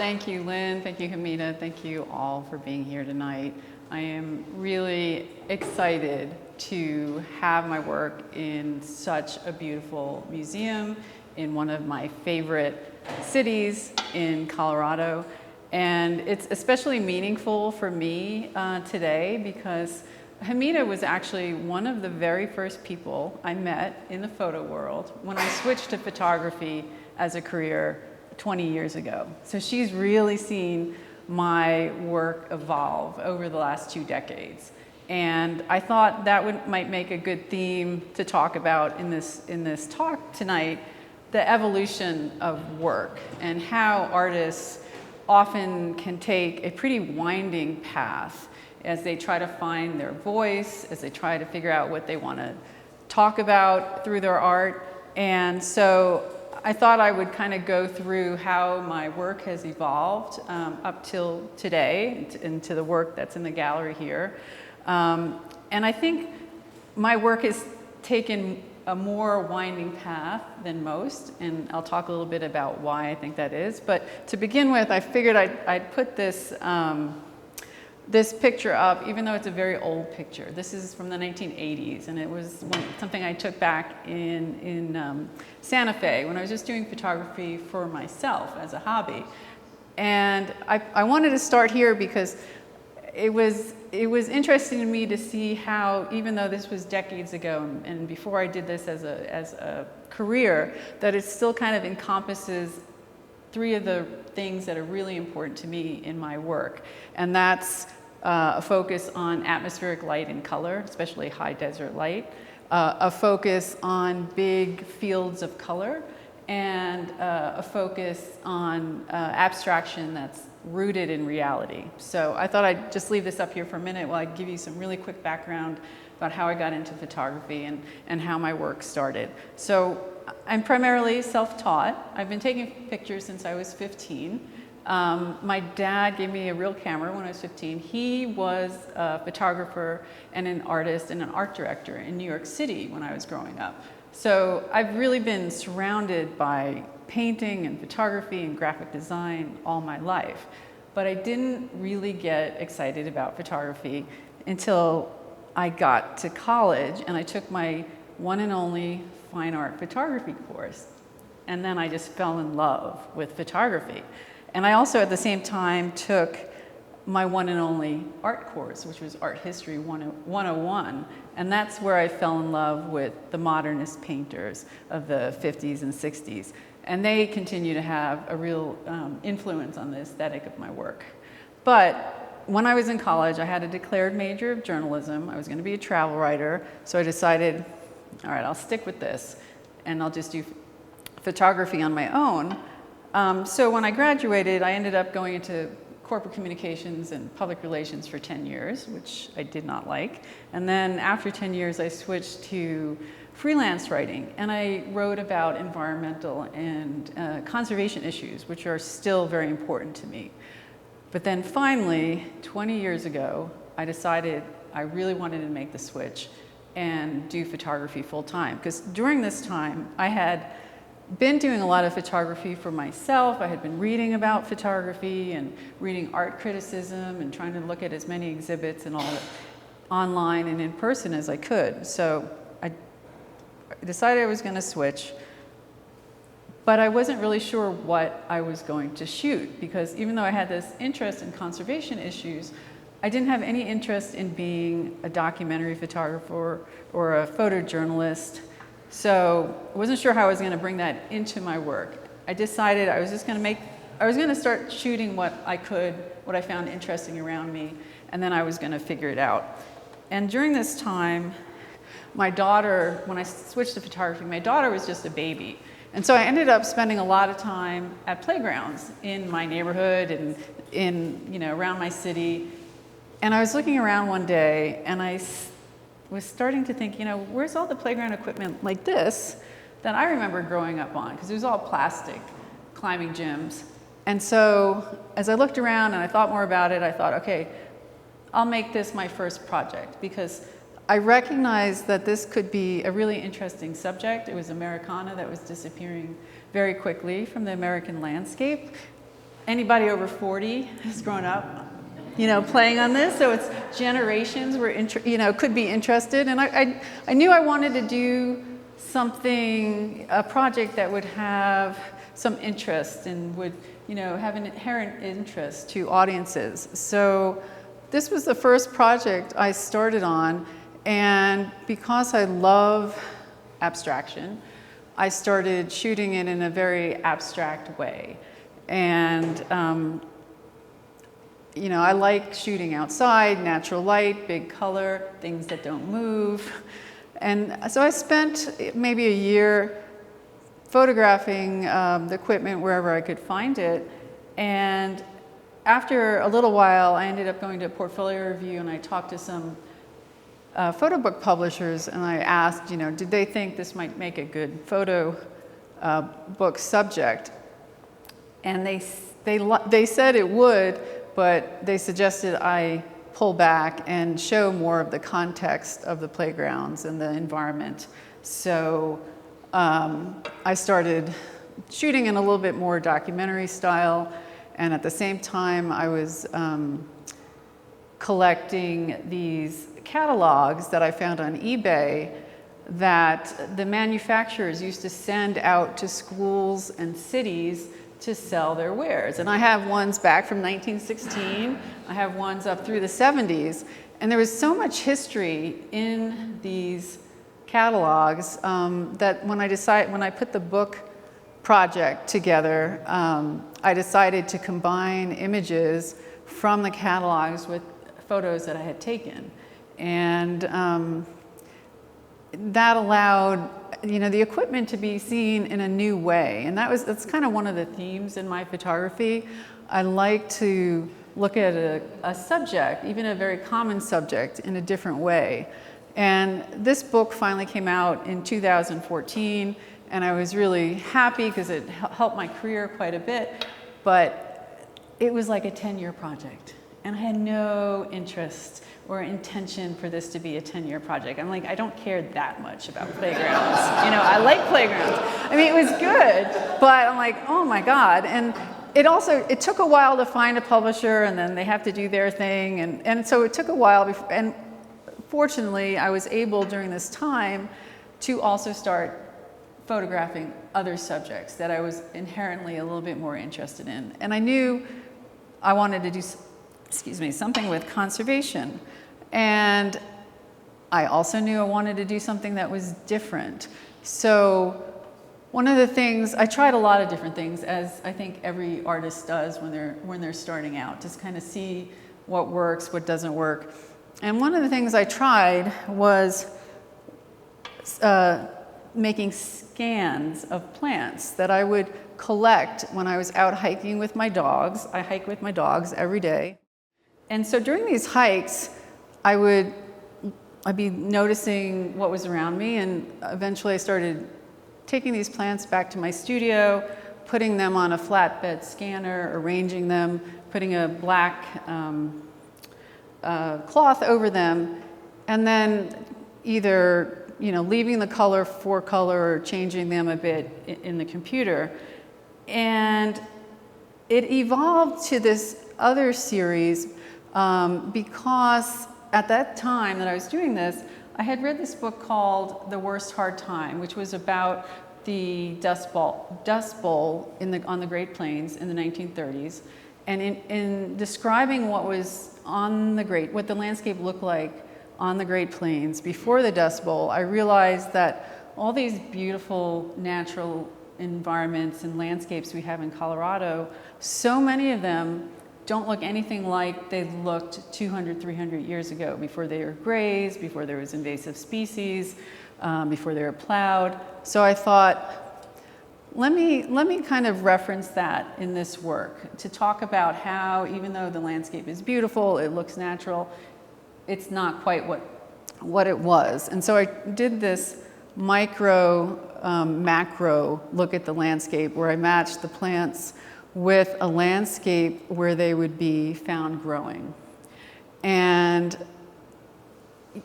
Thank you, Lynn. Thank you, Hamida. Thank you all for being here tonight. I am really excited to have my work in such a beautiful museum in one of my favorite cities in Colorado. And it's especially meaningful for me today because Hamida was actually one of the very first people I met in the photo world when I switched to photography as a career 20 years ago. So she's really seen my work evolve over the last 2 decades. And I thought that might make a good theme to talk about in this talk tonight, the evolution of work and how artists often can take a pretty winding path as they try to find their voice, as they try to figure out what they want to talk about through their art. And so I thought I would kind of go through how my work has evolved up till today into the work that's in the gallery here. And I think my work has taken a more winding path than most, and I'll talk a little bit about why I think that is. But to begin with, I figured I'd put this this picture up, even though it's a very old picture. This is from the 1980s, and it was something I took back in Santa Fe when I was just doing photography for myself as a hobby. And I wanted to start here because it was interesting to me to see how, even though this was decades ago and before I did this as a career, that it still kind of encompasses 3 of the things that are really important to me in my work. And that's a focus on atmospheric light and color, especially high desert light, a focus on big fields of color, and a focus on abstraction that's rooted in reality. So I thought I'd just leave this up here for a minute while I give you some really quick background about how I got into photography and how my work started. So I'm primarily self-taught. I've been taking pictures since I was 15. My dad gave me a real camera when I was 15. He was a photographer and an artist and an art director in New York City when I was growing up. So I've really been surrounded by painting and photography and graphic design all my life. But I didn't really get excited about photography until I got to college and I took my one and only fine art photography course. And then I just fell in love with photography. And I also at the same time took my one and only art course, which was Art History 101. And that's where I fell in love with the modernist painters of the 50s and 60s. And they continue to have a real influence on the aesthetic of my work. But when I was in college, I had a declared major of journalism. I was going to be a travel writer. So I decided, all right, I'll stick with this. And I'll just do photography on my own. So when I graduated, I ended up going into corporate communications and public relations for 10 years, which I did not like. And then after 10 years, I switched to freelance writing, and I wrote about environmental and conservation issues, which are still very important to me. But then finally, 20 years ago, I decided I really wanted to make the switch and do photography full time. Because during this time, I had been doing a lot of photography for myself. I had been reading about photography and reading art criticism and trying to look at as many exhibits and all that online and in person as I could. So I decided I was going to switch, but I wasn't really sure what I was going to shoot because even though I had this interest in conservation issues, I didn't have any interest in being a documentary photographer or a photojournalist. So I wasn't sure how I was going to bring that into my work. I decided I was going to start shooting what I found interesting around me, and then I was going to figure it out. And during this time, my daughter, when I switched to photography, my daughter was just a baby. And so I ended up spending a lot of time at playgrounds in my neighborhood and around my city. And I was looking around one day and I was starting to think, where's all the playground equipment like this that I remember growing up on? Because it was all plastic, climbing gyms. And so as I looked around and I thought more about it, I thought, okay, I'll make this my first project because I recognized that this could be a really interesting subject. It was Americana that was disappearing very quickly from the American landscape. anybody over 40 has grown up, playing on this. So it's generations were, could be interested. And I knew I wanted to do something, a project that would have some interest and would, have an inherent interest to audiences. So this was the first project I started on. And because I love abstraction, I started shooting it in a very abstract way. And, I like shooting outside, natural light, big color, things that don't move. And so I spent maybe a year photographing the equipment wherever I could find it. And after a little while, I ended up going to a portfolio review, and I talked to some photo book publishers, and I asked, did they think this might make a good photo book subject? And they said it would, but they suggested I pull back and show more of the context of the playgrounds and the environment. So I started shooting in a little bit more documentary style, and at the same time I was collecting these catalogs that I found on eBay that the manufacturers used to send out to schools and cities to sell their wares. And I have ones back from 1916, I have ones up through the 70s, and there was so much history in these catalogs that when I put the book project together, I decided to combine images from the catalogs with photos that I had taken. And that allowed the equipment to be seen in a new way. And that's kind of one of the themes in my photography. I like to look at a subject, even a very common subject, in a different way. And this book finally came out in 2014, and I was really happy because it helped my career quite a bit, but it was like a 10-year project. And I had no interest or intention for this to be a 10-year project. I'm like, I don't care that much about playgrounds. I like playgrounds. I mean, it was good, but I'm like, oh my God. And it took a while to find a publisher, and then they have to do their thing. And so it took a while before, and fortunately, I was able during this time to also start photographing other subjects that I was inherently a little bit more interested in. And I knew I wanted to do something with conservation. And I also knew I wanted to do something that was different. So one of the things, I tried a lot of different things, as I think every artist does when they're starting out, just kind of see what works, what doesn't work. And one of the things I tried was making scans of plants that I would collect when I was out hiking with my dogs. I hike with my dogs every day. And so during these hikes, I'd be noticing what was around me, and eventually I started taking these plants back to my studio, putting them on a flatbed scanner, arranging them, putting a black cloth over them, and then either leaving the color for color or changing them a bit in the computer. And it evolved to this other series because at that time that I was doing this, I had read this book called The Worst Hard Time, which was about the Dust Bowl on the Great Plains in the 1930s. And in describing what the landscape looked like on the Great Plains before the Dust Bowl, I realized that all these beautiful natural environments and landscapes we have in Colorado, so many of them don't look anything like they looked 200, 300 years ago, before they were grazed, before there was invasive species, before they were plowed. So I thought, let me kind of reference that in this work to talk about how, even though the landscape is beautiful, it looks natural, it's not quite what it was. And so I did this micro, macro look at the landscape where I matched the plants with a landscape where they would be found growing. And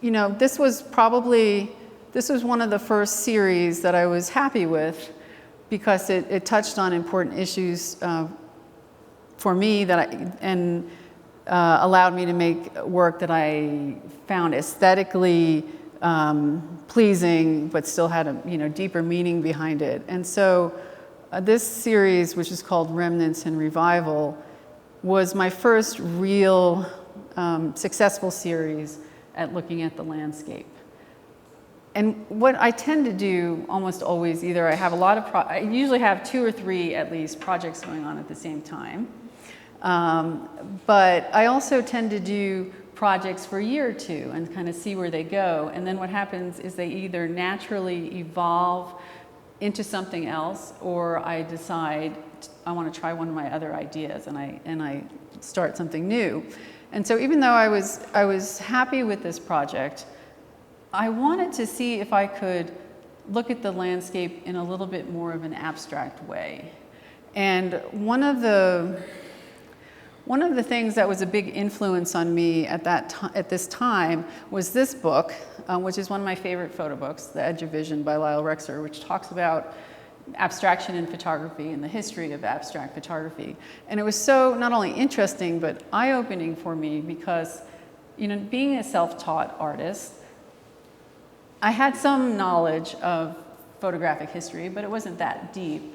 this was one of the first series that I was happy with, because it touched on important issues for me allowed me to make work that I found aesthetically pleasing, but still had a deeper meaning behind it. And so this series, which is called Remnants and Revival, was my first real successful series at looking at the landscape. And what I tend to do almost always, either I have I usually have 2 or 3 at least projects going on at the same time. But I also tend to do projects for a year or 2 and kind of see where they go. And then what happens is they either naturally evolve into something else, or I decide I want to try one of my other ideas and I start something new. And so even though I was happy with this project, I wanted to see if I could look at the landscape in a little bit more of an abstract way. And one of the things that was a big influence on me at this time was this book, which is one of my favorite photo books, The Edge of Vision by Lyle Rexer, which talks about abstraction in photography and the history of abstract photography. And it was so not only interesting, but eye-opening for me because, being a self-taught artist, I had some knowledge of photographic history, but it wasn't that deep.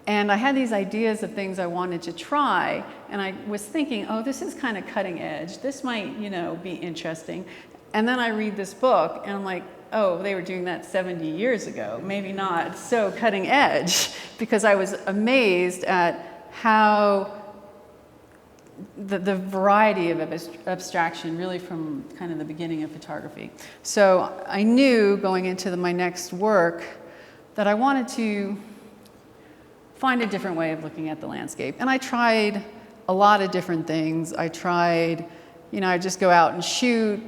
And I had these ideas of things I wanted to try, and I was thinking, oh, this is kind of cutting edge. This might, be interesting. And then I read this book, and I'm like, oh, they were doing that 70 years ago. Maybe not so cutting edge, because I was amazed at how the variety of abstraction really from kind of the beginning of photography. So I knew going into my next work that I wanted to find a different way of looking at the landscape. And I tried a lot of different things. I tried, I just go out and shoot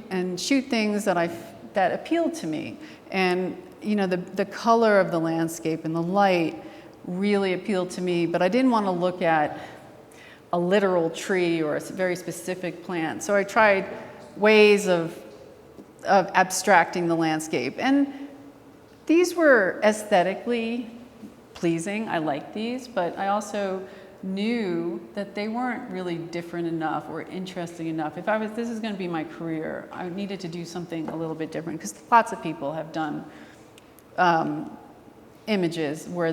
things that appealed to me. And, the color of the landscape and the light really appealed to me, but I didn't want to look at a literal tree or a very specific plant. So I tried ways of abstracting the landscape. And these were aesthetically pleasing. I liked these, but I also knew that they weren't really different enough or interesting enough. If this is going to be my career, I needed to do something a little bit different, because lots of people have done images where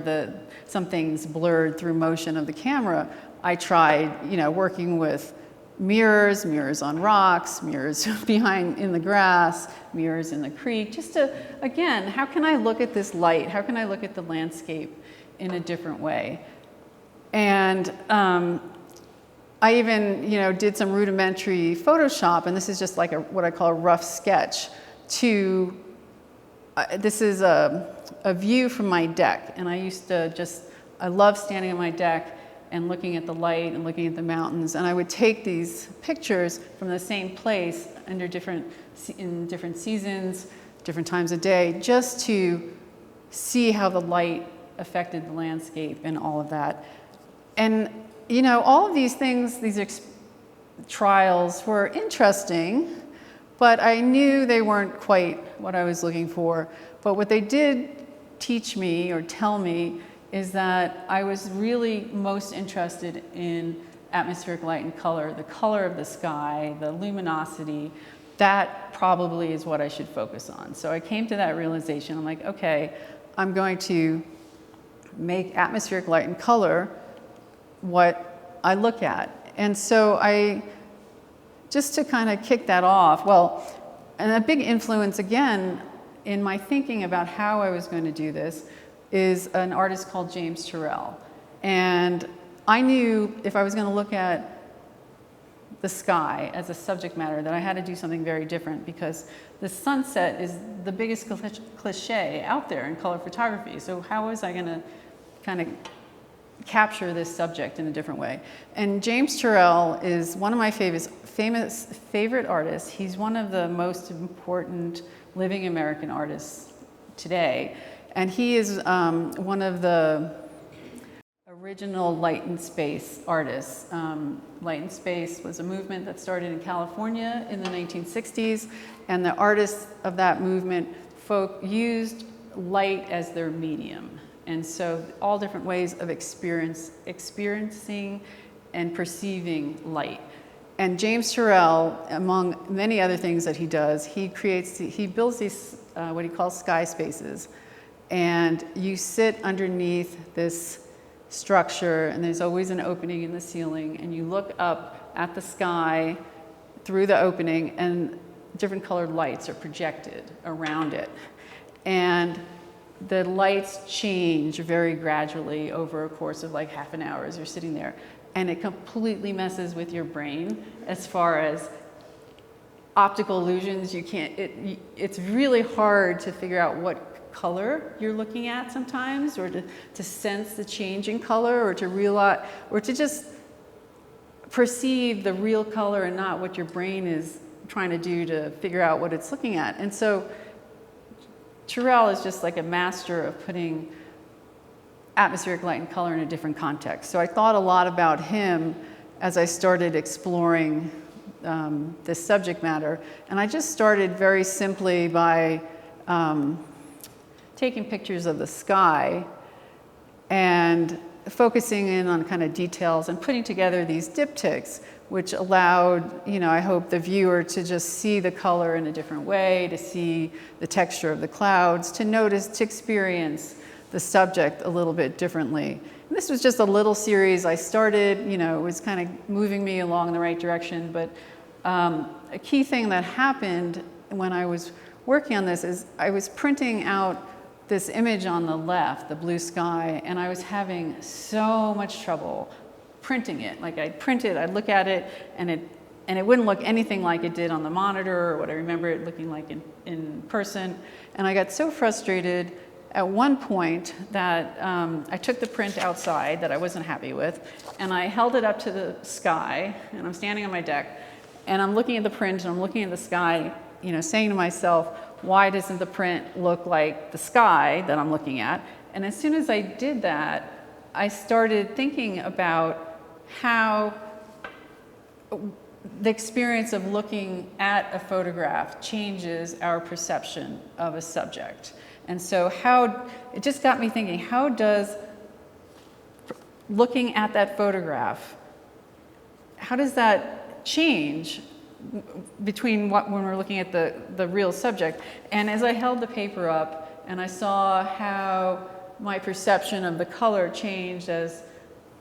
something's blurred through motion of the camera. I tried, working with mirrors on rocks, mirrors in the grass, mirrors in the creek, just to, again, how can I look at this light? How can I look at the landscape in a different way? And I even, did some rudimentary Photoshop, and this is just like what I call a rough sketch this is a view from my deck, and I love standing on my deck and looking at the light and looking at the mountains, and I would take these pictures from the same place in different seasons, different times of day, just to see how the light affected the landscape and all of that. And all of these things, trials were interesting, but I knew they weren't quite what I was looking for. But what they did teach me or tell me is that I was really most interested in atmospheric light and color, the color of the sky, the luminosity. That probably is what I should focus on. So I came to that realization. I'm like, okay, I'm going to make atmospheric light and color what I look at. And so just to kind of kick that off, and a big influence again in my thinking about how I was going to do this is an artist called James Turrell. And I knew if I was going to look at the sky as a subject matter that I had to do something very different, because the sunset is the biggest cliche out there in color photography. So how was I going to kind of capture this subject in a different way? And James Turrell is one of my favorite artists. He's one of the most important living American artists today. And he is one of the original light and space artists. Light and space was a movement that started in California in the 1960s, and the artists of that movement used light as their medium. And so all different ways of experiencing and perceiving light. And James Turrell, among many other things that he does, he builds these what he calls sky spaces. And you sit underneath this structure, and there's always an opening in the ceiling, and you look up at the sky through the opening, and different colored lights are projected around it. And the lights change very gradually over a course of like half an hour as you're sitting there. And it completely messes with your brain as far as optical illusions. It's really hard to figure out what color you're looking at sometimes, or to sense the change in color, or to realize, or to just perceive the real color and not what your brain is trying to do to figure out what it's looking at. And so Turrell is just like a master of putting atmospheric light and color in a different context. So I thought a lot about him as I started exploring this subject matter. And I just started very simply by taking pictures of the sky and focusing in on kind of details and putting together these diptychs, which allowed, I hope, the viewer to just see the color in a different way, to see the texture of the clouds, to notice, to experience the subject a little bit differently. And this was just a little series I started, it was kind of moving me along in the right direction, but a key thing that happened when I was working on this is I was printing out this image on the left, the blue sky, and I was having so much trouble printing it. Like I'd print it, I'd look at it, and it wouldn't look anything like it did on the monitor or what I remember it looking like in person. And I got so frustrated at one point that I took the print outside that I wasn't happy with, and I held it up to the sky, and I'm standing on my deck, and I'm looking at the print, and I'm looking at the sky, saying to myself, why doesn't the print look like the sky that I'm looking at? And as soon as I did that, I started thinking about how the experience of looking at a photograph changes our perception of a subject. And so it just got me thinking, how does looking at that photograph, how does that change between when we're looking at the real subject? And as I held the paper up and I saw how my perception of the color changed as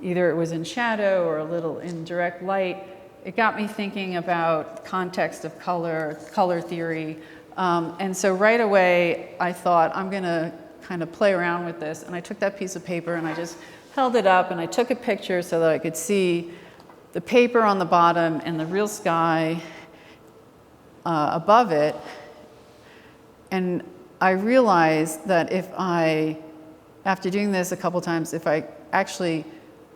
either it was in shadow or a little in direct light, it got me thinking about context of color, color theory. And so right away I thought, I'm going to kind of play around with this. And I took that piece of paper and I just held it up and I took a picture so that I could see the paper on the bottom and the real sky above it. And I realized that after doing this a couple times, if I actually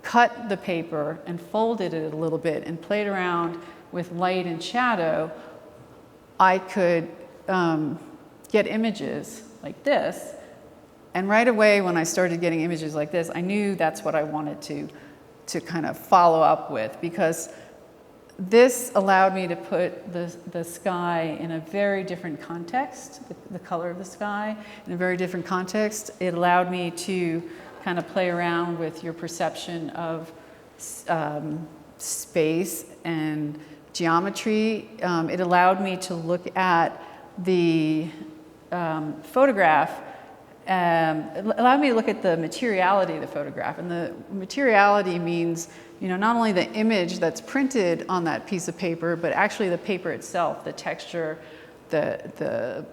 cut the paper and folded it a little bit and played around with light and shadow, I could get images like this. And right away when I started getting images like this, I knew that's what I wanted to kind of follow up with, because this allowed me to put the sky in a very different context, the color of the sky in a very different context. It allowed me to kind of play around with your perception of space and geometry. It allowed me to look at the photograph. It allowed me to look at the materiality of the photograph. And the materiality means, not only the image that's printed on that piece of paper, but actually the paper itself, the texture, the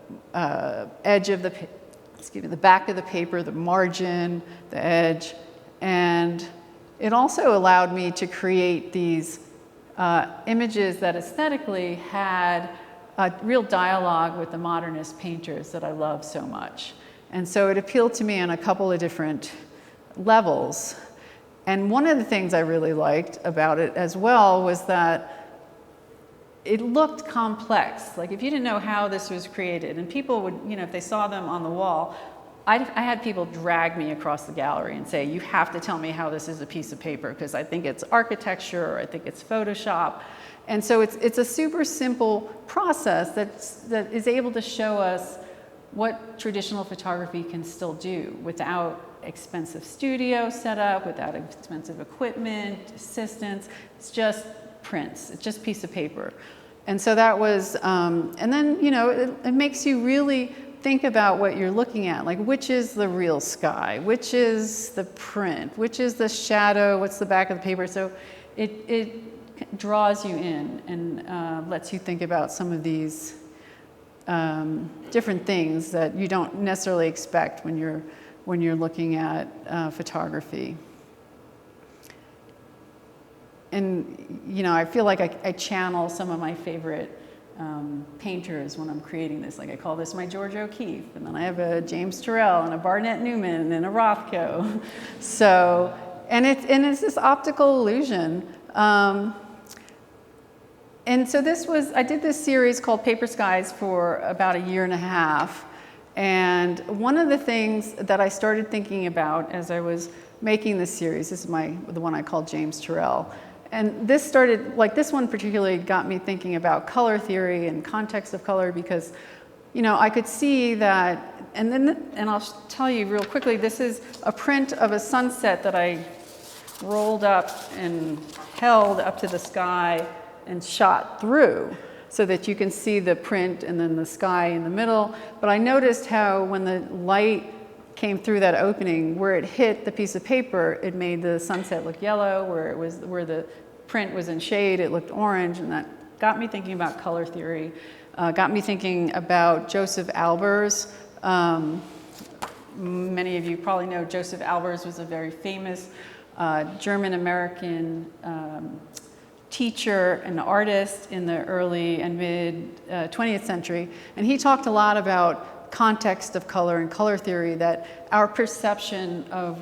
edge of the back of the paper, the margin, the edge. And it also allowed me to create these images that aesthetically had a real dialogue with the modernist painters that I love so much. And so it appealed to me on a couple of different levels. And one of the things I really liked about it as well was that it looked complex. Like if you didn't know how this was created, and people would, if they saw them on the wall, I had people drag me across the gallery and say, you have to tell me how this is a piece of paper, because I think it's architecture, or I think it's Photoshop. And so it's a super simple process that is able to show us what traditional photography can still do without expensive studio setup, without expensive equipment, assistants. It's just prints, it's just a piece of paper. And so that was, and then, it makes you really think about what you're looking at, like which is the real sky, which is the print, which is the shadow, what's the back of the paper. So it draws you in and lets you think about some of these different things that you don't necessarily expect when you're looking at photography. And I feel like I channel some of my favorite painters when I'm creating this. Like I call this my George O'Keeffe, and then I have a James Turrell and a Barnett Newman and a Rothko. So, and it's this optical illusion. And so I did this series called Paper Skies for about a year and a half. And one of the things that I started thinking about as I was making this series, this is the one I called James Turrell. And this one particularly got me thinking about color theory and context of color because, I could see that, and I'll tell you real quickly, this is a print of a sunset that I rolled up and held up to the sky and shot through so that you can see the print and then the sky in the middle. But I noticed how when the light came through that opening, where it hit the piece of paper, it made the sunset look yellow, where the print was in shade, it looked orange, and that got me thinking about color theory, got me thinking about Joseph Albers. Many of you probably know Joseph Albers was a very famous German-American teacher and artist in the early and mid 20th century. And he talked a lot about context of color and color theory, that our perception of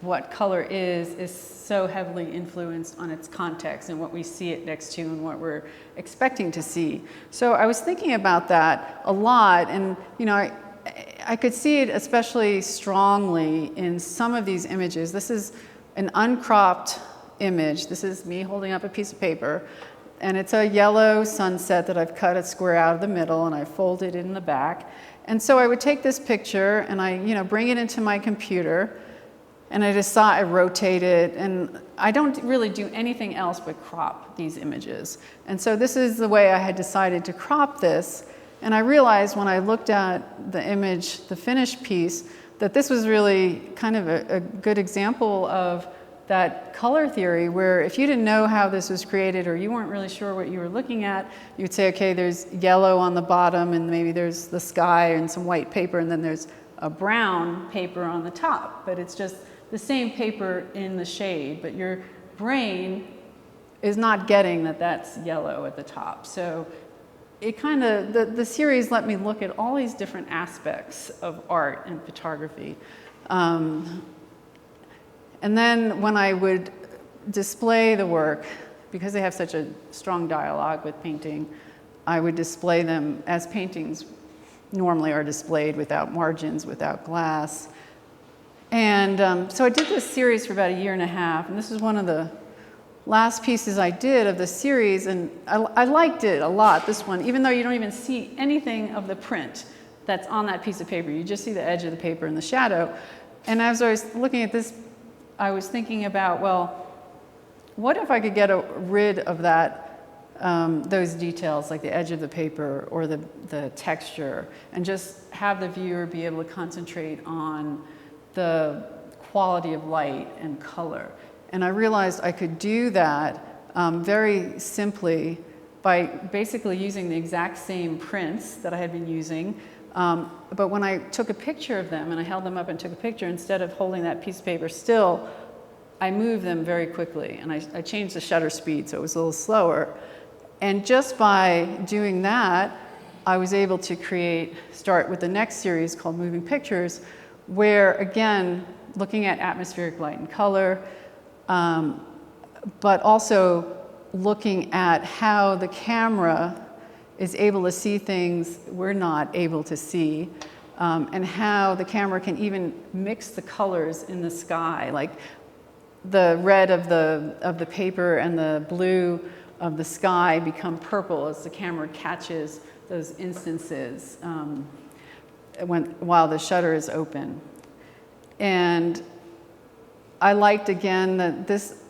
what color is so heavily influenced on its context and what we see it next to and what we're expecting to see. So I was thinking about that a lot, and I could see it especially strongly in some of these images. This is an uncropped image. This is me holding up a piece of paper, and it's a yellow sunset that I've cut a square out of the middle and I folded it in the back. And so I would take this picture and I bring it into my computer, and I rotate it, and I don't really do anything else but crop these images. And so this is the way I had decided to crop this. And I realized when I looked at the image, the finished piece, that this was really kind of a good example of that color theory, where if you didn't know how this was created or you weren't really sure what you were looking at, you'd say, okay, there's yellow on the bottom and maybe there's the sky and some white paper, and then there's a brown paper on the top. But it's just the same paper in the shade, but your brain is not getting that that's yellow at the top. So it kind of, the series let me look at all these different aspects of art and photography. And then when I would display the work, because they have such a strong dialogue with painting, I would display them as paintings normally are displayed, without margins, without glass. And so I did this series for about a year and a half, and this is one of the last pieces I did of the series, and I liked it a lot, this one, even though you don't even see anything of the print that's on that piece of paper. You just see the edge of the paper and the shadow. And as I was looking at this, I was thinking about, well, what if I could get rid of that, those details, like the edge of the paper or the texture, and just have the viewer be able to concentrate on the quality of light and color. And I realized I could do that very simply by basically using the exact same prints that I had been using. But when I took a picture of them and I held them up and took a picture, instead of holding that piece of paper still, I moved them very quickly. And I changed the shutter speed so it was a little slower. And just by doing that, I was able to start with the next series called Moving Pictures, where, again, looking at atmospheric light and color, but also looking at how the camera is able to see things we're not able to see, and how the camera can even mix the colors in the sky, like the red of the paper and the blue of the sky become purple as the camera catches those instances. while the shutter is open. And I liked, again, that this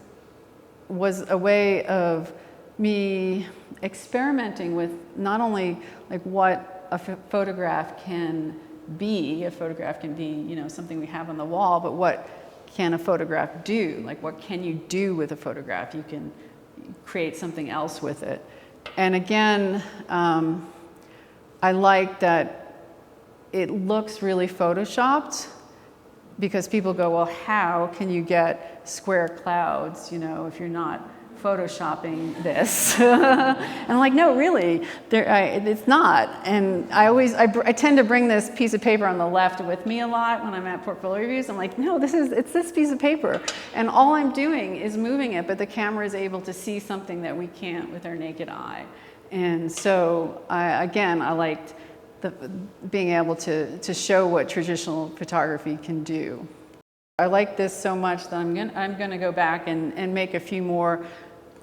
was a way of me experimenting with not only like what a photograph can be. A photograph can be, you know, something we have on the wall, but what can a photograph do? Like, what can you do with a photograph? You can create something else with it. And again, I like that it looks really photoshopped, because people go, well, how can you get square clouds, you know, if you're not photoshopping this? And I'm like, no, really, it's not. And I tend to bring this piece of paper on the left with me a lot when I'm at portfolio reviews. I'm like, no, it's this piece of paper. And all I'm doing is moving it, but the camera is able to see something that we can't with our naked eye. And so, I liked being able to show what traditional photography can do. I like this so much that I'm going to go back and make a few more,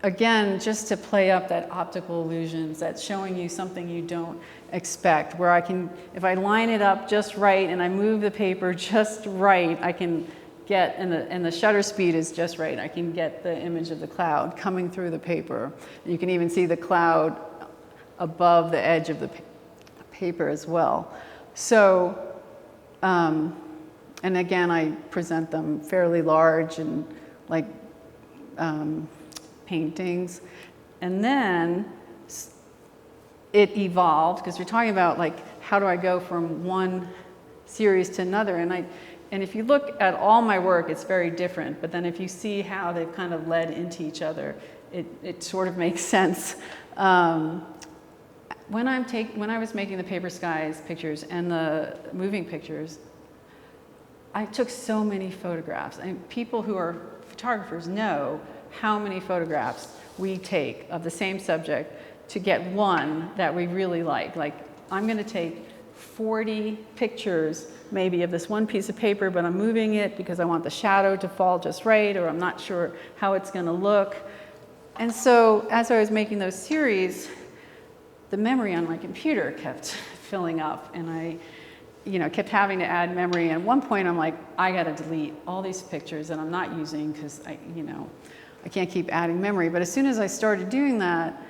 again, just to play up that optical illusions, that's showing you something you don't expect, where I can, if I line it up just right and I move the paper just right, I can get, and the shutter speed is just right, I can get the image of the cloud coming through the paper. And you can even see the cloud above the edge of the paper as well. So, and again, I present them fairly large and like paintings. And then it evolved, because we're talking about like, how do I go from one series to another? And if you look at all my work, it's very different. But then if you see how they've kind of led into each other, it sort of makes sense. When I was making the paper skies pictures and the moving pictures, I took so many photographs. And people who are photographers know how many photographs we take of the same subject to get one that we really like. Like, I'm going to take 40 pictures maybe of this one piece of paper, but I'm moving it because I want the shadow to fall just right, or I'm not sure how it's going to look. And so as I was making those series, the memory on my computer kept filling up, and I kept having to add memory. And at one point I'm like, I got to delete all these pictures that I'm not using, because I can't keep adding memory. But as soon as I started doing that,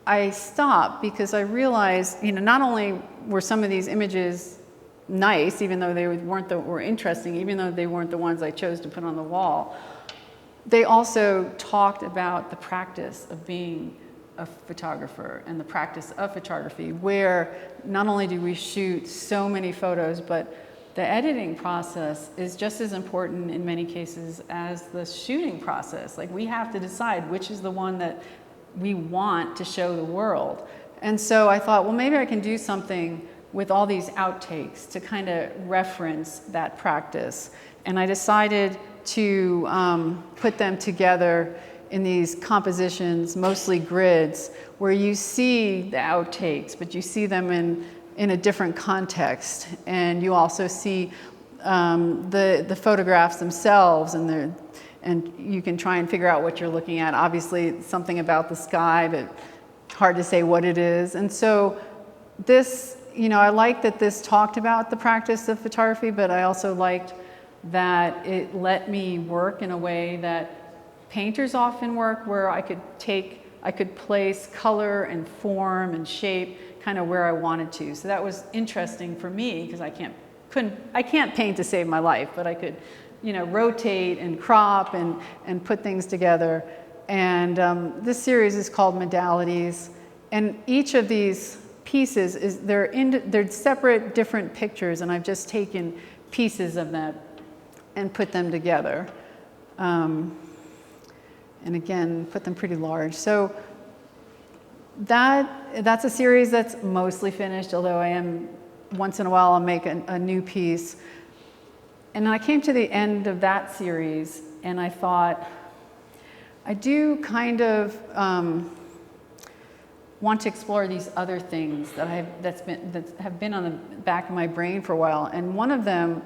I stopped, because I realized, not only were some of these images nice, even though they were interesting, even though they weren't the ones I chose to put on the wall, they also talked about the practice of being a photographer and the practice of photography, where not only do we shoot so many photos, but the editing process is just as important in many cases as the shooting process. Like, we have to decide which is the one that we want to show the world. And so I thought, well, maybe I can do something with all these outtakes to kind of reference that practice. And I decided to put them together in these compositions, mostly grids, where you see the outtakes, but you see them in a different context. And you also see the photographs themselves, and you can try and figure out what you're looking at. Obviously, it's something about the sky, but hard to say what it is. And so this, I like that this talked about the practice of photography, but I also liked that it let me work in a way that painters often work, where I could place color and form and shape kind of where I wanted to. So that was interesting for me, because I can't paint to save my life, but I could, rotate and crop and put things together. And this series is called Modalities, and each of these pieces they're separate, different pictures, and I've just taken pieces of them and put them together. And again, put them pretty large. So that's a series that's mostly finished, although once in a while I'll make a new piece. And I came to the end of that series, and I thought, I do kind of want to explore these other things that have been on the back of my brain for a while. And one of them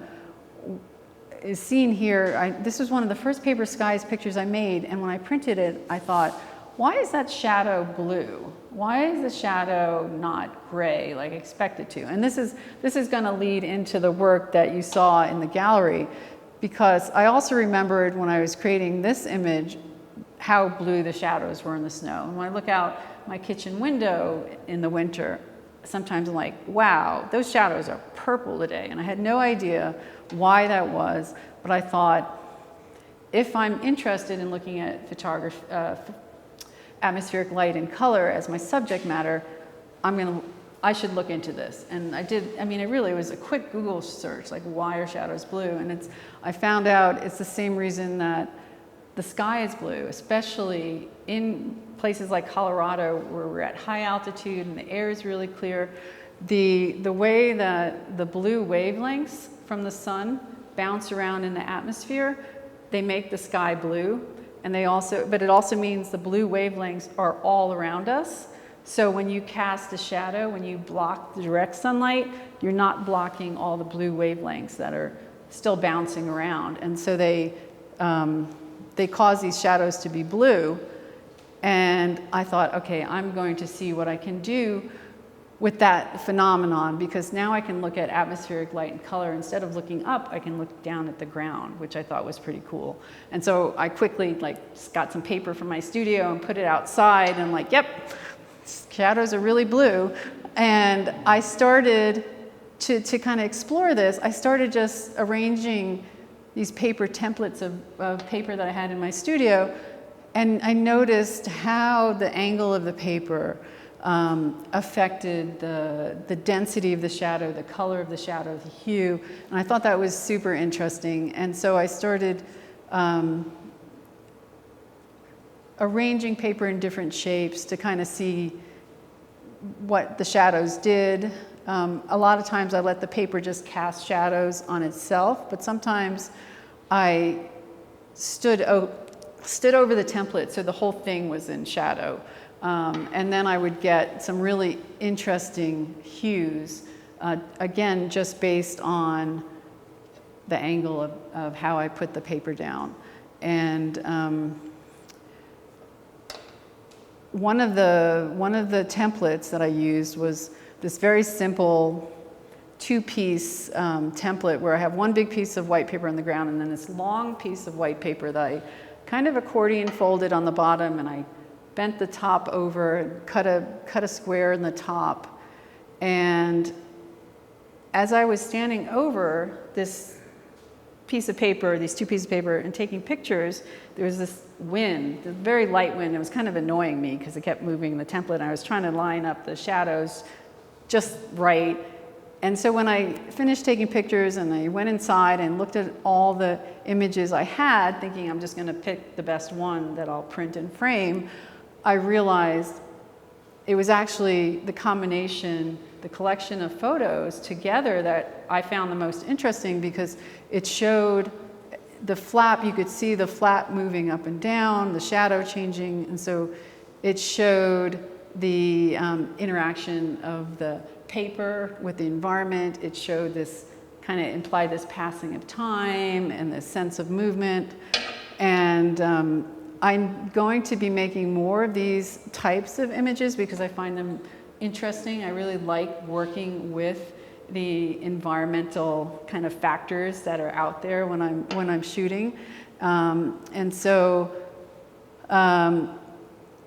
is seen here. This was one of the first paper skies pictures I made, and when I printed it, I thought, why is that shadow blue? Why is the shadow not gray like expected to? And this is going to lead into the work that you saw in the gallery, because I also remembered when I was creating this image how blue the shadows were in the snow. And when I look out my kitchen window in the winter, sometimes I'm like, wow, those shadows are purple today. And I had no idea why that was, but I thought, if I'm interested in looking at photography, atmospheric light and color as my subject matter, I should look into this. And I did. I mean, it really was a quick Google search, like, why are shadows blue? And I found out it's the same reason that the sky is blue, especially in places like Colorado, where we're at high altitude and the air is really clear. The way that the blue wavelengths from the sun bounce around in the atmosphere, they make the sky blue. And but it also means the blue wavelengths are all around us. So when you cast a shadow, when you block the direct sunlight, you're not blocking all the blue wavelengths that are still bouncing around. And so they cause these shadows to be blue. And I thought, okay, I'm going to see what I can do with that phenomenon, because now I can look at atmospheric light and color. Instead of looking up, I can look down at the ground, which I thought was pretty cool. And so I quickly just got some paper from my studio and put it outside, and yep, shadows are really blue. And I started to kind of explore this. I started just arranging these paper templates of paper that I had in my studio, and I noticed how the angle of the paper affected the density of the shadow, the color of the shadow, the hue, and I thought that was super interesting. And so I started arranging paper in different shapes to kind of see what the shadows did. A lot of times I let the paper just cast shadows on itself, but sometimes I stood over the template so the whole thing was in shadow. And then I would get some really interesting hues, again, just based on the angle of how I put the paper down. And one of the templates that I used was this very simple two-piece template where I have one big piece of white paper on the ground and then this long piece of white paper that I kind of accordion folded on the bottom, and I bent the top over, cut a square in the top. And as I was standing over this piece of paper, these two pieces of paper, and taking pictures, there was this wind, a very light wind. It was kind of annoying me because it kept moving the template, and I was trying to line up the shadows just right. And so when I finished taking pictures and I went inside and looked at all the images I had, thinking I'm just going to pick the best one that I'll print and frame, I realized it was actually the combination, the collection of photos together that I found the most interesting, because it showed the flap. You could see the flap moving up and down, the shadow changing, and so it showed the interaction of the paper with the environment. It showed this, kind of implied this passing of time and this sense of movement. And I'm going to be making more of these types of images because I find them interesting. I really like working with the environmental kind of factors that are out there when I'm shooting. And so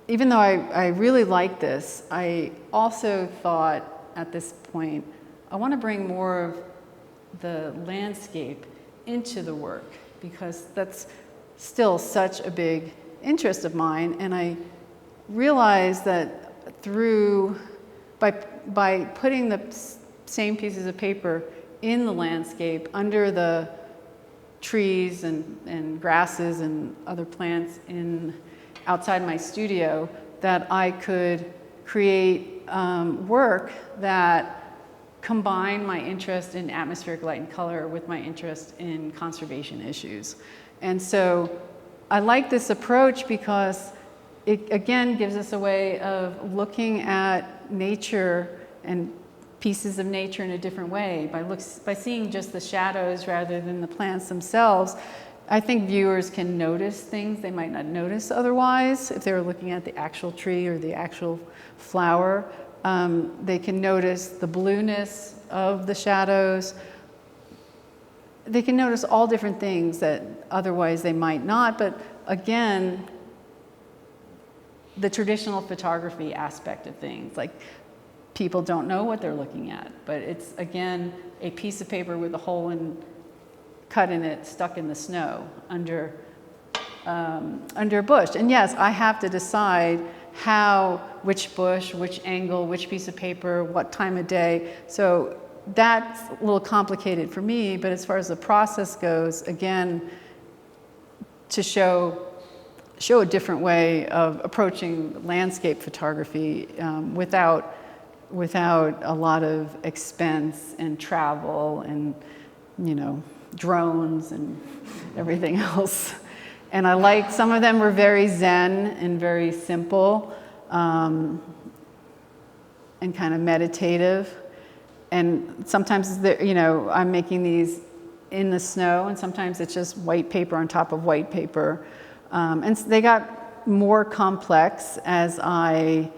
even though I really like this, I also thought at this point, I want to bring more of the landscape into the work, because that's still such a big interest of mine. And I realized that by putting the same pieces of paper in the landscape, under the trees and grasses and other plants outside my studio, that I could create work that combine my interest in atmospheric light and color with my interest in conservation issues. And so I like this approach because it, again, gives us a way of looking at nature and pieces of nature in a different way. By seeing just the shadows rather than the plants themselves, I think viewers can notice things they might not notice otherwise if they were looking at the actual tree or the actual flower. They can notice the blueness of the shadows. They can notice all different things that otherwise they might not, but again, the traditional photography aspect of things, like people don't know what they're looking at, but it's again a piece of paper with a hole cut in it, stuck in the snow under a bush. And yes, I have to decide which bush, which angle, which piece of paper, what time of day. So that's a little complicated for me, but as far as the process goes, again, to show a different way of approaching landscape photography without a lot of expense and travel and, drones and everything else. And I like, some of them were very zen and very simple and kind of meditative. And sometimes, I'm making these in the snow, and sometimes it's just white paper on top of white paper. And they got more complex as I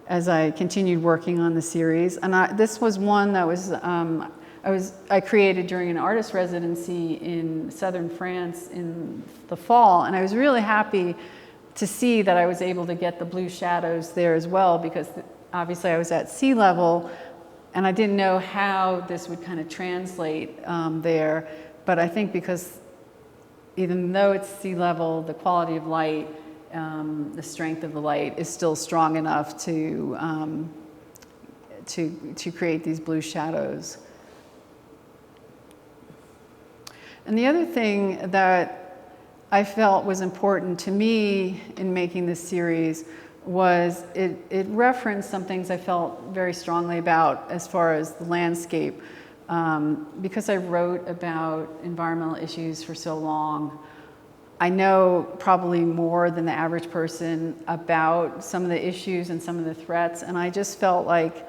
continued working on the series. And this was one that was I created during an artist residency in southern France in the fall, and I was really happy to see that I was able to get the blue shadows there as well, because obviously I was at sea level and I didn't know how this would kind of translate there. But I think because even though it's sea level, the quality of light, the strength of the light is still strong enough to create these blue shadows. And the other thing that I felt was important to me in making this series was it referenced some things I felt very strongly about as far as the landscape. Because I wrote about environmental issues for so long, I know probably more than the average person about some of the issues and some of the threats, and I just felt like,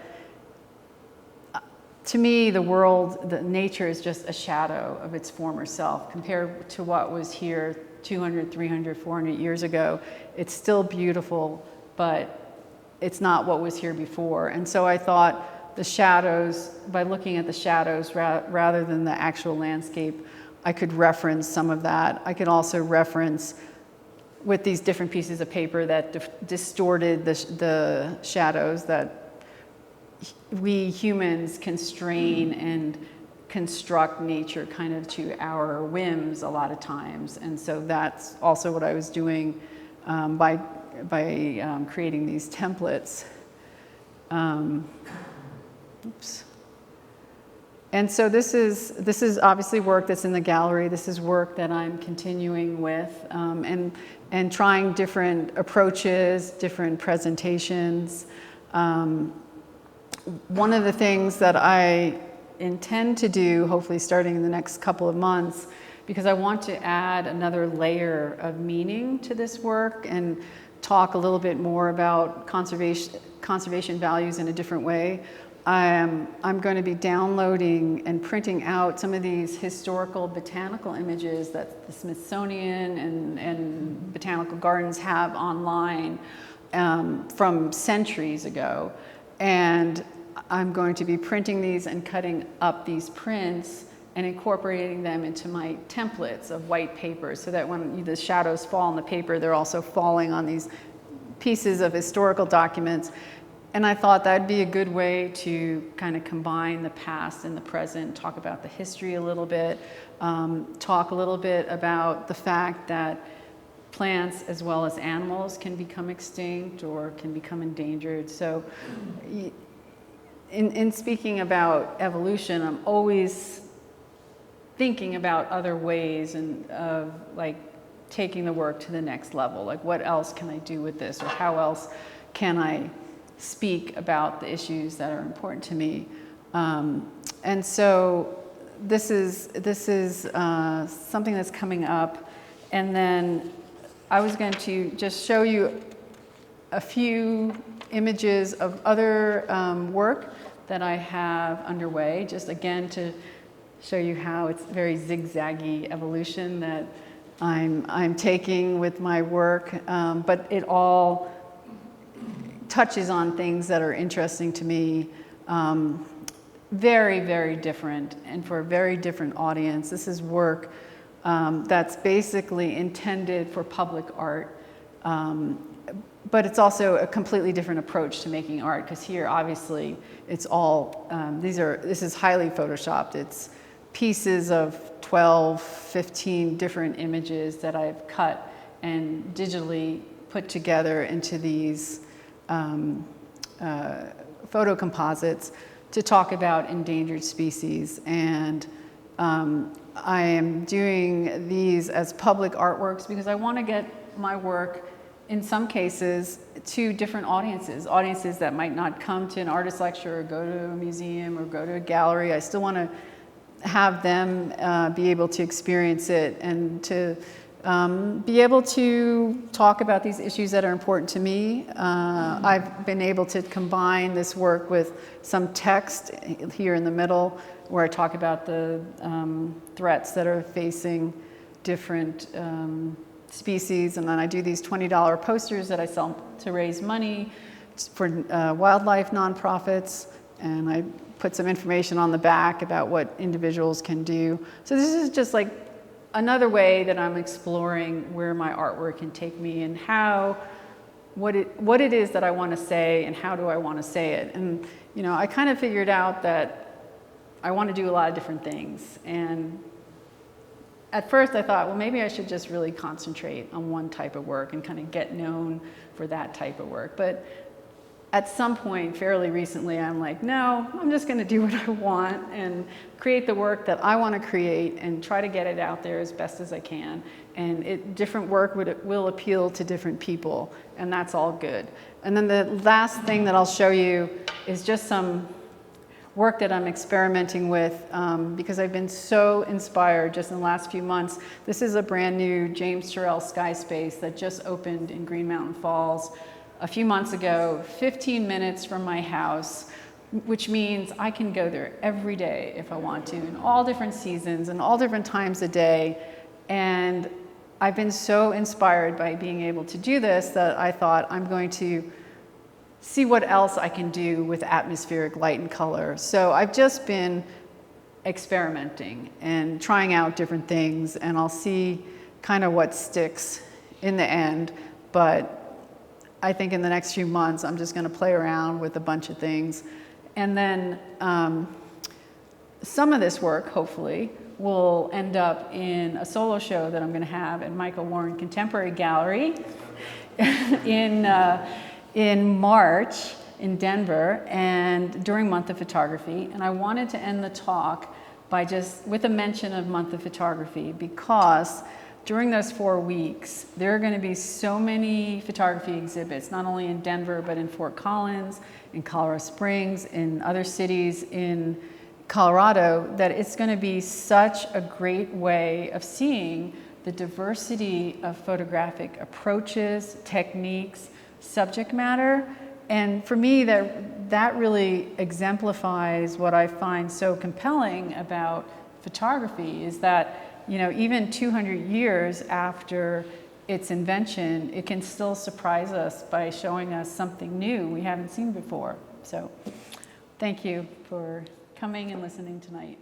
to me, the nature is just a shadow of its former self compared to what was here 200, 300, 400 years ago. It's still beautiful, but it's not what was here before. And so I thought the shadows, by looking at the shadows rather than the actual landscape, I could reference some of that. I could also reference with these different pieces of paper that distorted the shadows that we humans constrain and construct nature kind of to our whims a lot of times. And so that's also what I was doing by creating these templates. Oops. And so this is obviously work that's in the gallery. This is work that I'm continuing with and trying different approaches, different presentations. One of the things that I intend to do, hopefully starting in the next couple of months, because I want to add another layer of meaning to this work and talk a little bit more about conservation values in a different way. I'm going to be downloading and printing out some of these historical botanical images that the Smithsonian and botanical gardens have online from centuries ago. And I'm going to be printing these and cutting up these prints and incorporating them into my templates of white paper, so that when the shadows fall on the paper, they're also falling on these pieces of historical documents. And I thought that'd be a good way to kind of combine the past and the present, talk about the history a little bit, talk a little bit about the fact that plants as well as animals can become extinct or can become endangered. So in speaking about evolution, I'm always thinking about other ways of like taking the work to the next level. Like, what else can I do with this, or how else can I speak about the issues that are important to me? And so this is something that's coming up. And then I was going to just show you a few images of other work that I have underway, just again to show you how it's very zigzaggy evolution, that I'm taking with my work, but it all touches on things that are interesting to me. Very, very different, and for a very different audience. This is work that's basically intended for public art, but it's also a completely different approach to making art, because here, obviously, it's all, this is highly photoshopped. It's pieces of 12, 15 different images that I've cut and digitally put together into these photo composites to talk about endangered species. And I am doing these as public artworks because I want to get my work, in some cases, to different audiences that might not come to an artist lecture or go to a museum or go to a gallery. I still want to have them be able to experience it and to be able to talk about these issues that are important to me. I've been able to combine this work with some text here in the middle, where I talk about the threats that are facing different species, and then I do these $20 posters that I sell to raise money for wildlife nonprofits, and I put some information on the back about what individuals can do. So this is just like another way that I'm exploring where my artwork can take me, and what it is that I want to say, and how do I want to say it. And I kind of figured out that I want to do a lot of different things. And at first I thought, well, maybe I should just really concentrate on one type of work and kind of get known for that type of work. But at some point, fairly recently, I'm like, no, I'm just going to do what I want and create the work that I want to create and try to get it out there as best as I can. And different work will appeal to different people, and that's all good. And then the last thing that I'll show you is just some work that I'm experimenting with because I've been so inspired just in the last few months. This is a brand new James Turrell Sky Space that just opened in Green Mountain Falls a few months ago, 15 minutes from my house, which means I can go there every day if I want to, in all different seasons and all different times a day. And I've been so inspired by being able to do this that I thought I'm going to see what else I can do with atmospheric light and color. So I've just been experimenting and trying out different things, and I'll see kind of what sticks in the end. But I think in the next few months, I'm just going to play around with a bunch of things. And then some of this work, hopefully, will end up in a solo show that I'm going to have at Michael Warren Contemporary Gallery in March in Denver, and during Month of Photography. And I wanted to end the talk with a mention of Month of Photography, because during those 4 weeks, there are going to be so many photography exhibits, not only in Denver, but in Fort Collins, in Colorado Springs, in other cities in Colorado, that it's going to be such a great way of seeing the diversity of photographic approaches, techniques, subject matter. And for me, that really exemplifies what I find so compelling about photography, is that even 200 years after its invention, it can still surprise us by showing us something new we haven't seen before. So thank you for coming and listening tonight.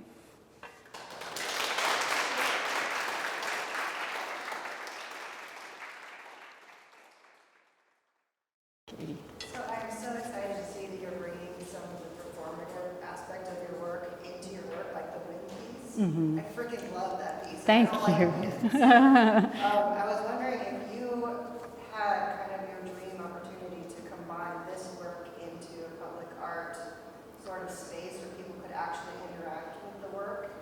Katie. So I'm so excited to see that you're bringing some of the performative aspect of your work into your work, like the wind piece. Mm-hmm. I freaking love that piece. Thank you. I was wondering if you had kind of your dream opportunity to combine this work into a public art sort of space where people could actually interact with the work.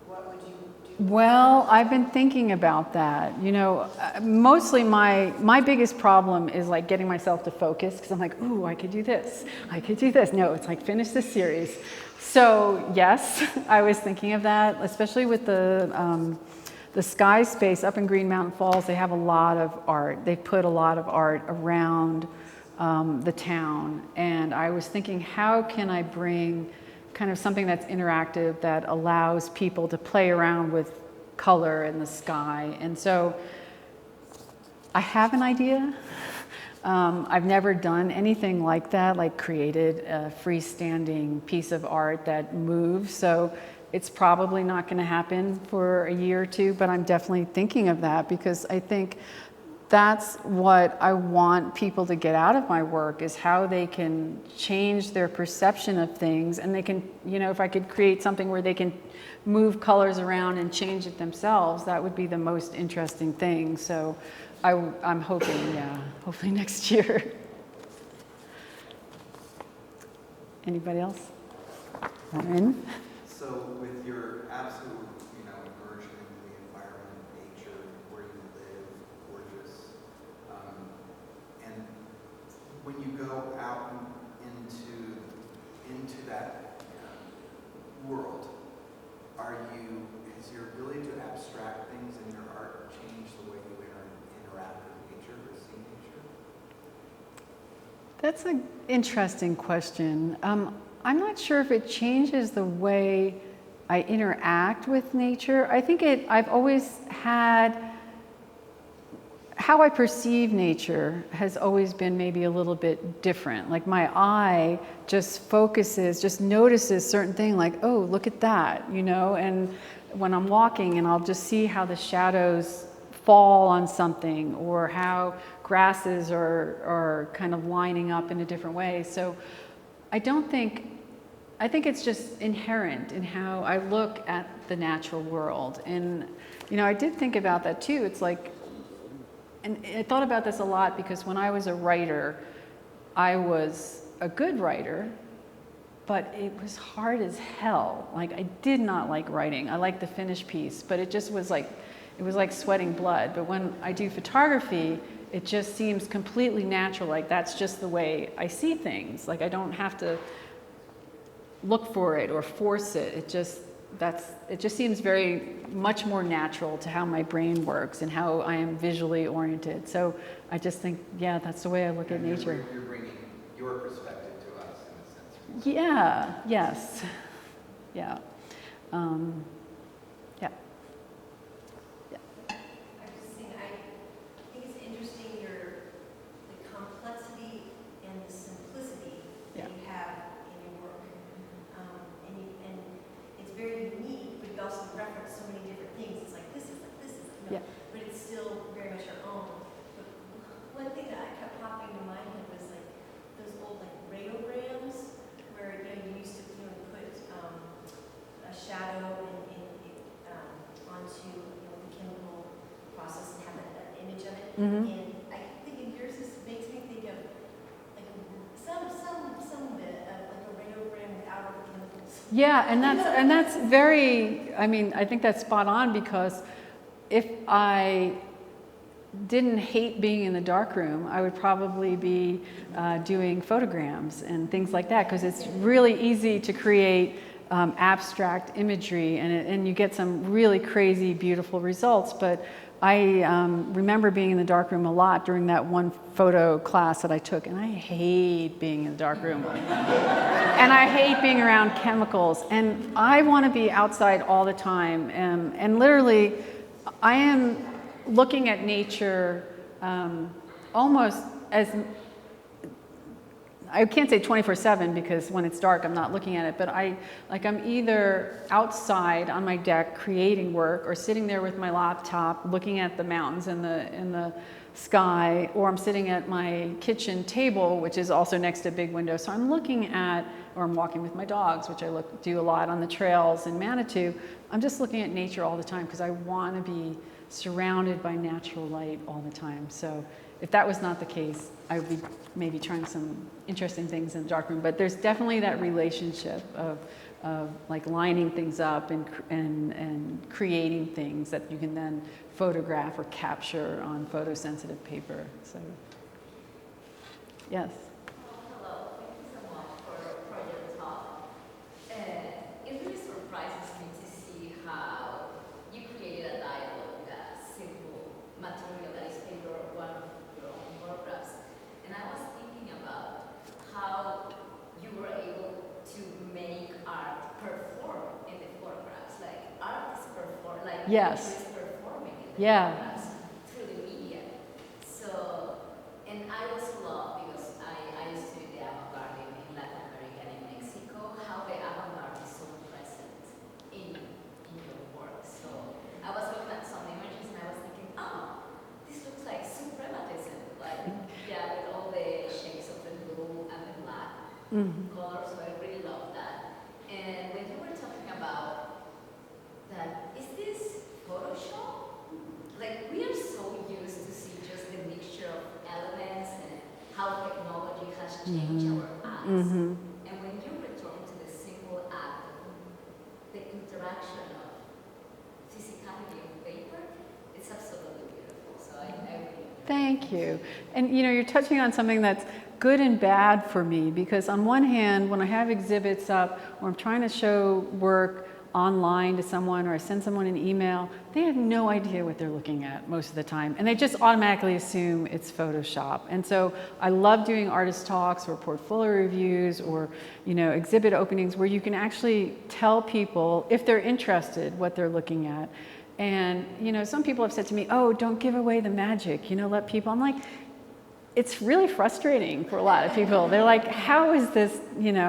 What would you do? Well, I've been thinking about that. Mostly my biggest problem is like getting myself to focus, because I'm like, ooh, I could do this. I could do this. No, it's like, finish this series. So yes, I was thinking of that, especially with the Sky Space up in Green Mountain Falls. They have a lot of art. They put a lot of art around the town. And I was thinking, how can I bring kind of something that's interactive, that allows people to play around with color in the sky. And so I have an idea. I've never done anything like that, like created a freestanding piece of art that moves. So it's probably not going to happen for a year or two, but I'm definitely thinking of that because I think that's what I want people to get out of my work, is how they can change their perception of things. And they can, you know, if I could create something where they can move colors around and change it themselves, that would be the most interesting thing. So I'm hoping, yeah, hopefully next year. Anybody else? Lauren? So with your absolute, immersion into the environment, nature, where you live, gorgeous, and when you go out into that world, has your ability to abstract things in your art changed the way you interact with nature or see nature? That's an interesting question. I'm not sure if it changes the way I interact with nature. I think I've always had, how I perceive nature has always been maybe a little bit different. Like my eye just notices certain things, like, oh, look at that, and when I'm walking and I'll just see how the shadows fall on something, or how grasses are kind of lining up in a different way. So I think it's just inherent in how I look at the natural world. And, I did think about that too. It's like, and I thought about this a lot because when I was a writer, I was a good writer, but it was hard as hell. Like, I did not like writing. I liked the finished piece, but it just was like, it was like sweating blood. But when I do photography, it just seems completely natural. Like, that's just the way I see things. Like, I don't have to look for it or force it. It just seems very much more natural to how my brain works and how I am visually oriented. So I just think, yeah, that's the way I look at nature. You're bringing your perspective to us in a sense. Yeah. Yes. Yeah. Yeah. I just think it's interesting the complexity and the simplicity that you have in your work, and it's very unique. But you also reference so many different things. It's like this is like this is like no, Yeah. but it's still very much your own. But one thing that I kept popping into my head was like those old like radiograms where you used to put a shadow onto the chemical process and have an image of it. Mm-hmm. And I think in yours this makes me think of like some bit of like a radiogram without all the chemicals. Yeah, and that's very, I think that's spot on, because if I didn't hate being in the darkroom, I would probably be doing photograms and things like that, because it's really easy to create abstract imagery, and you get some really crazy, beautiful results. But I remember being in the darkroom a lot during that one photo class that I took, and I hate being in the darkroom. And I hate being around chemicals, and I want to be outside all the time. And literally, I am looking at nature almost as, I can't say 24/7 because when it's dark I'm not looking at it, but I'm either outside on my deck creating work, or sitting there with my laptop looking at the mountains in the sky, or I'm sitting at my kitchen table, which is also next to a big window. So I'm looking at, or I'm walking with my dogs, which I do a lot on the trails in Manitou. I'm just looking at nature all the time because I want to be surrounded by natural light all the time. So if that was not the case, I would be maybe trying some interesting things in the darkroom. But there's definitely that relationship of like lining things up and creating things that you can then photograph or capture on photosensitive paper. So, yes. Hello, thank you so much for your talk. It really surprises me to see how you created a dialogue with a simple material that is paper, one of your own photographs. And I was thinking about how you were able to make art perform in the photographs. Like, art is perform, like that Yes. is performing in the Yeah. class through the media. So, and I also love, because I studied the avant-garde in Latin America and in Mexico, how the avant-garde is so present in your work. So I was looking at some images and I was thinking, oh, this looks like suprematism, like, yeah, with all the shades of the blue and the black color, so I really love that. And when you were talking about that, is this Photoshop? Like, we are so used to see just the mixture of elements and how technology has changed our eyes. And when you return to the simple act of the interaction of physicality of paper, it's absolutely beautiful. So I really Thank you. And you're touching on something that's good and bad for me, because on one hand, when I have exhibits up or I'm trying to show work online to someone, or I send someone an email, they have no idea what they're looking at most of the time, and they just automatically assume it's Photoshop. And so I love doing artist talks or portfolio reviews or exhibit openings where you can actually tell people, if they're interested, what they're looking at. And some people have said to me, oh, don't give away the magic, let people. I'm like, it's really frustrating for a lot of people. They're like, how is this,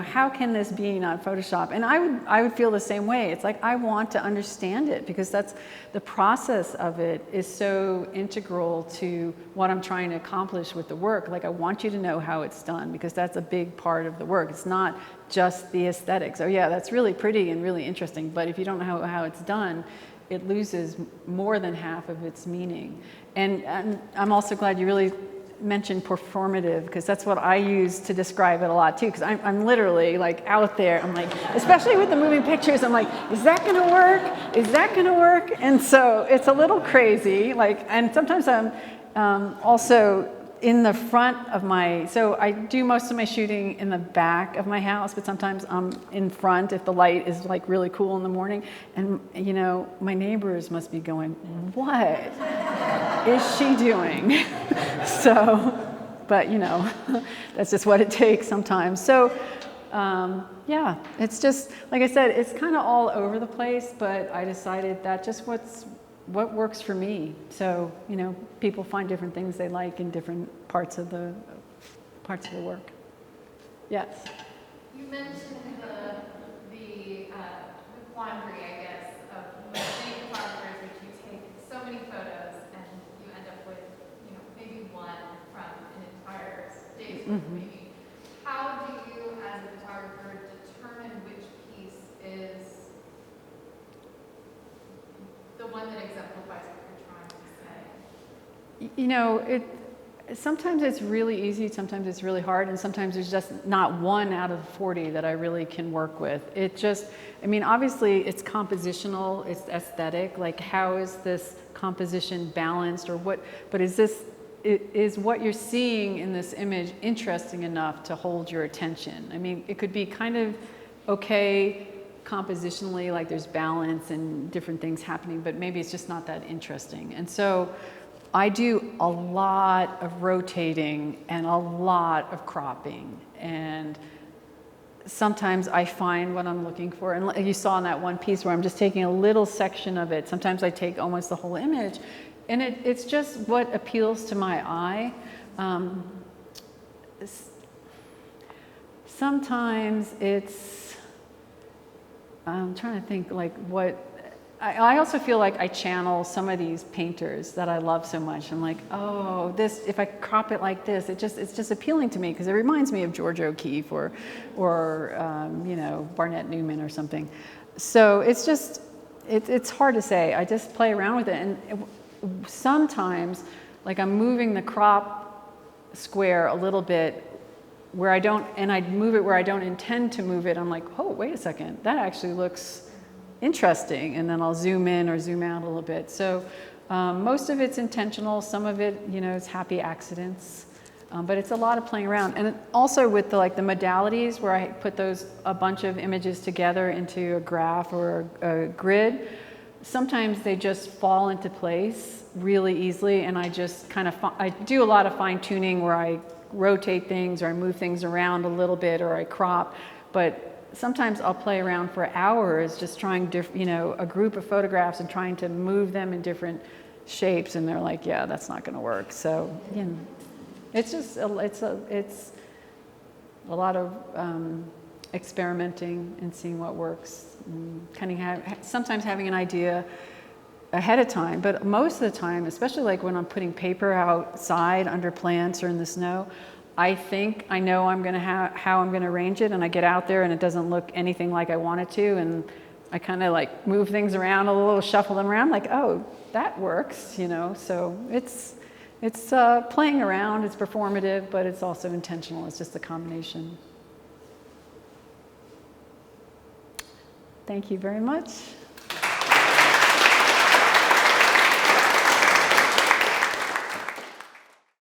how can this be not Photoshop? And I would feel the same way. It's like, I want to understand it, because that's the process of it is so integral to what I'm trying to accomplish with the work. Like, I want you to know how it's done, because that's a big part of the work. It's not just the aesthetics. Oh yeah, that's really pretty and really interesting, but if you don't know how it's done, it loses more than half of its meaning. And I'm also glad you really mentioned performative, because that's what I use to describe it a lot too, because I'm literally like out there. I'm like, especially with the moving pictures, I'm like, is that gonna work? Is that gonna work? And so it's a little crazy, and sometimes I'm also in the front of so I do most of my shooting in the back of my house, but sometimes I'm in front if the light is like really cool in the morning. And my neighbors must be going, what is she doing? But that's just what it takes sometimes. So yeah, it's just, like I said, it's kind of all over the place, but I decided that just what works for me. So, people find different things they like in different parts of the work. Yes. You mentioned the quandary, I guess, of many photographers, which you take so many photos and you end up with, maybe one from an entire day's work, maybe. How do you, as a photographer, determine which piece is the one that exemplifies what you're trying to say? Sometimes it's really easy, sometimes it's really hard, and sometimes there's just not one out of 40 that I really can work with. Obviously it's compositional, it's aesthetic, like how is this composition balanced, or what, but is what you're seeing in this image interesting enough to hold your attention? It could be kind of okay compositionally, like there's balance and different things happening, but maybe it's just not that interesting. And so I do a lot of rotating and a lot of cropping, and sometimes I find what I'm looking for. And you saw in that one piece where I'm just taking a little section of it. Sometimes I take almost the whole image, and it's just what appeals to my eye. Sometimes I'm trying to think like what, I also feel like I channel some of these painters that I love so much. I'm like, oh, this, if I crop it like this, it's just appealing to me, because it reminds me of George O'Keeffe or Barnett Newman or something. So it's hard to say. I just play around with it. And sometimes, like, I'm moving the crop square a little bit where I'd move it where I don't intend to move it. I'm like, oh, wait a second, that actually looks interesting. And then I'll zoom in or zoom out a little bit. So most of it's intentional. Some of it, is happy accidents. But it's a lot of playing around. And also with the modalities where I put a bunch of images together into a graph or a grid, sometimes they just fall into place really easily. And I just I do a lot of fine tuning where I rotate things or I move things around a little bit or I crop. But sometimes I'll play around for hours just trying a group of photographs and trying to move them in different shapes, and they're like, yeah, that's not going to work. So, it's just it's a lot of experimenting and seeing what works, and kind of sometimes having an idea ahead of time, but most of the time, especially like when I'm putting paper outside under plants or in the snow, I think I know how I'm gonna arrange it, and I get out there and it doesn't look anything like I want it to, and I kind of like move things around a little, shuffle them around, like, oh, that works, So it's playing around, it's performative, but it's also intentional. It's just a combination. Thank you very much.